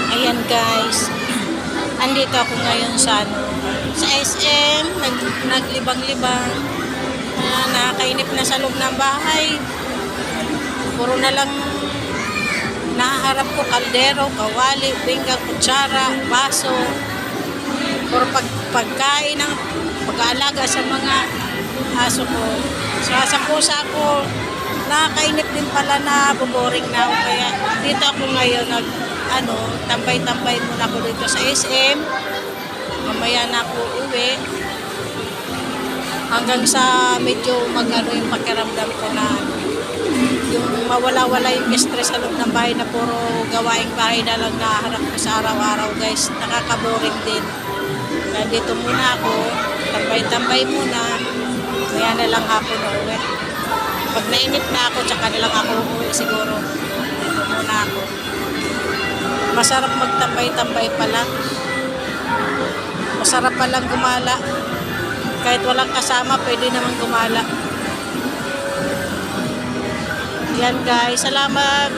Ayan guys, andito ako ngayon sa sa SM, naglibang-libang. Nakakainip na sa loob ng bahay. Puro na lang nahaharap ko kaldero, kawali, pinggan, kutsara, baso. Puro pagkain ng pag-aalaga sa mga aso ko. Sa pusa ko, nakakainip din pala na boboring na ako. Kaya dito ako ngayon tambay-tambay muna ako dito sa SM. Mamaya na ako uwi. Hanggang sa medyo yung pakiramdam ko na yung mawala-wala yung stress sa loob ng bahay na puro gawaing bahay na lang naharap ko sa araw-araw guys. Nakaka-boring din. Kaya dito muna ako, tambay-tambay muna. Kaya na lang ako na uwi. Pag nainip na ako, tsaka na lang ako uwi siguro. Dito muna ako. Masarap magtambay-tambay pala. Masarap palang gumala. Kahit walang kasama, pwede naman gumala. Yan guys, salamat.